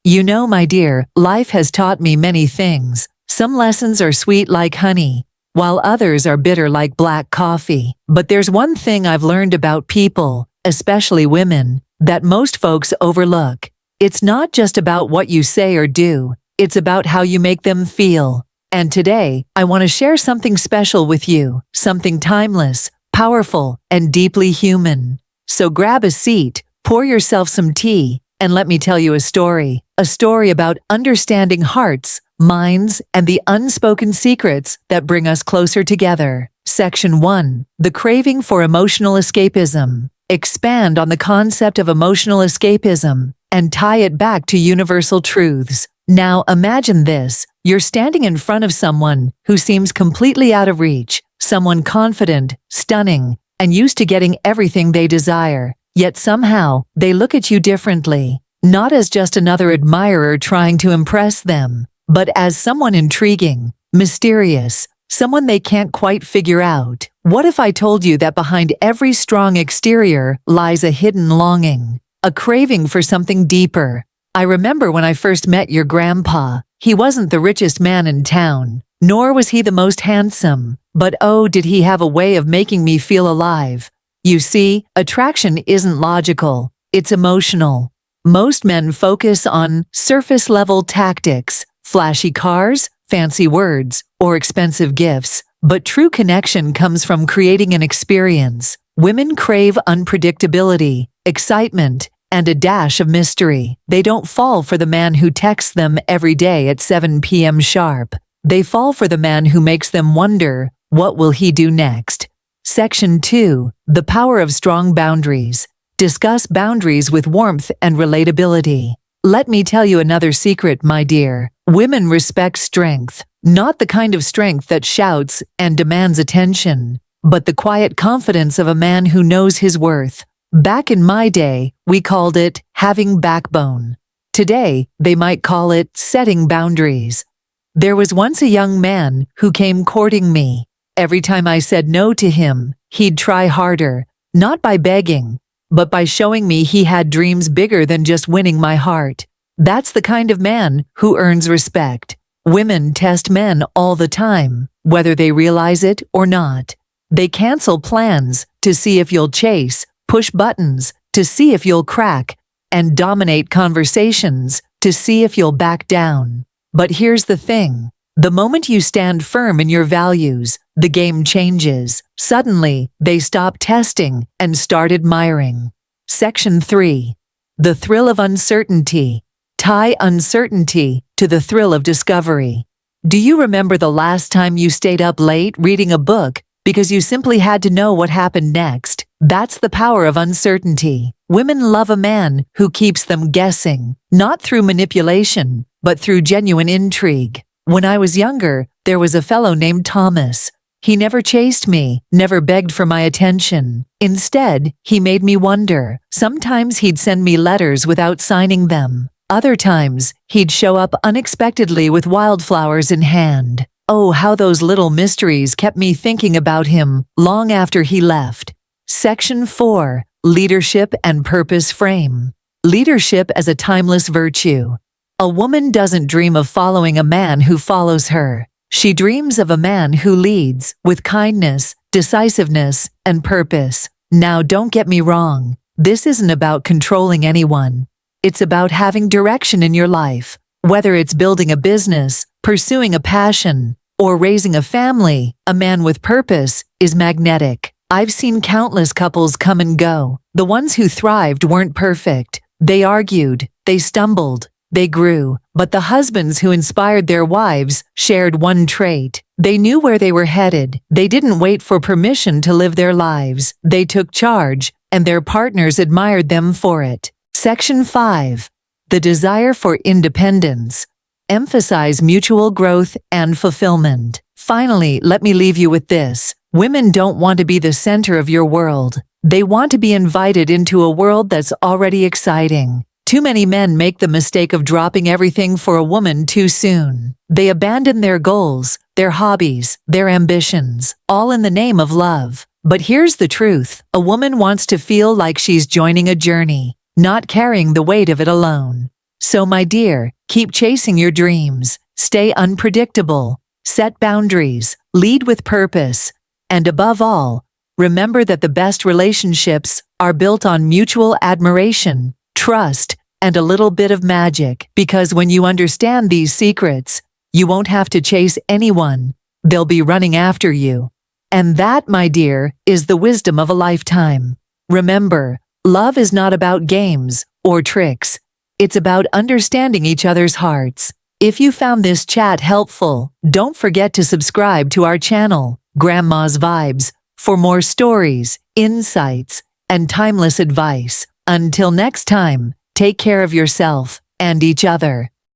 You know, my dear, life has taught me many things. Some lessons are sweet like honey, while others are bitter like black coffee. But there's one thing I've learned about people, especially women, that most folks overlook. It's not just about what you say or do, it's about how you make them feel. And today, I want to share something special with you, something timeless, powerful, and deeply human. So grab a seat, pour yourself some tea, and let me tell you a story about understanding hearts, minds, and the unspoken secrets that bring us closer together. Section 1. The craving for emotional escapism. Expand on the concept of emotional escapism and tie it back to universal truths. Now imagine this. You're standing in front of someone who seems completely out of reach, someone confident, stunning, and used to getting everything they desire. Yet somehow, they look at you differently, not as just another admirer trying to impress them, but as someone intriguing, mysterious, someone they can't quite figure out. What if I told you that behind every strong exterior lies a hidden longing, a craving for something deeper? I remember when I first met your grandpa. He wasn't the richest man in town, nor was he the most handsome, but oh, did he have a way of making me feel alive. You see, attraction isn't logical, it's emotional. Most men focus on surface-level tactics, flashy cars, fancy words, or expensive gifts, but true connection comes from creating an experience. Women crave unpredictability, excitement, and a dash of mystery. They don't fall for the man who texts them every day at 7 p.m. sharp. They fall for the man who makes them wonder, what will he do next? Section 2. The power of strong boundaries. Discuss boundaries with warmth and relatability. Let me tell you another secret, my dear. Women respect strength, not the kind of strength that shouts and demands attention, but the quiet confidence of a man who knows his worth. Back in my day, we called it having backbone. Today, they might call it setting boundaries. There was once a young man who came courting me. Every time I said no to him, he'd try harder, not by begging, but by showing me he had dreams bigger than just winning my heart. That's the kind of man who earns respect. Women test men all the time, whether they realize it or not. They cancel plans to see if you'll chase, push buttons to see if you'll crack, and dominate conversations to see if you'll back down. But here's the thing. The moment you stand firm in your values, the game changes. Suddenly, they stop testing and start admiring. Section 3. The thrill of uncertainty. Tie uncertainty to the thrill of discovery. Do you remember the last time you stayed up late reading a book because you simply had to know what happened next? That's the power of uncertainty. Women love a man who keeps them guessing, not through manipulation, but through genuine intrigue. When I was younger, there was a fellow named Thomas. He never chased me, never begged for my attention. Instead, he made me wonder. Sometimes he'd send me letters without signing them. Other times, he'd show up unexpectedly with wildflowers in hand. Oh, how those little mysteries kept me thinking about him long after he left. Section 4. Leadership and purpose frame. Leadership as a timeless virtue. A woman doesn't dream of following a man who follows her. She dreams of a man who leads with kindness, decisiveness, and purpose. Now, don't get me wrong. This isn't about controlling anyone. It's about having direction in your life. Whether it's building a business, pursuing a passion, or raising a family, a man with purpose is magnetic. I've seen countless couples come and go. The ones who thrived weren't perfect. They argued, they stumbled, they grew. But the husbands who inspired their wives shared one trait. They knew where they were headed. They didn't wait for permission to live their lives. They took charge, and their partners admired them for it. Section 5. The desire for independence. Emphasize mutual growth and fulfillment. Finally, let me leave you with this. Women don't want to be the center of your world. They want to be invited into a world that's already exciting. Too many men make the mistake of dropping everything for a woman too soon. They abandon their goals, their hobbies, their ambitions, all in the name of love. But here's the truth. A woman wants to feel like she's joining a journey, not carrying the weight of it alone. So, my dear, keep chasing your dreams, stay unpredictable, set boundaries, lead with purpose, and above all, remember that the best relationships are built on mutual admiration, trust, and a little bit of magic. Because when you understand these secrets, you won't have to chase anyone, they'll be running after you. And that, my dear, is the wisdom of a lifetime. Remember, love is not about games or tricks. It's about understanding each other's hearts. If you found this chat helpful, don't forget to subscribe to our channel, Grandma's Vibes, for more stories, insights, and timeless advice. Until next time, take care of yourself and each other.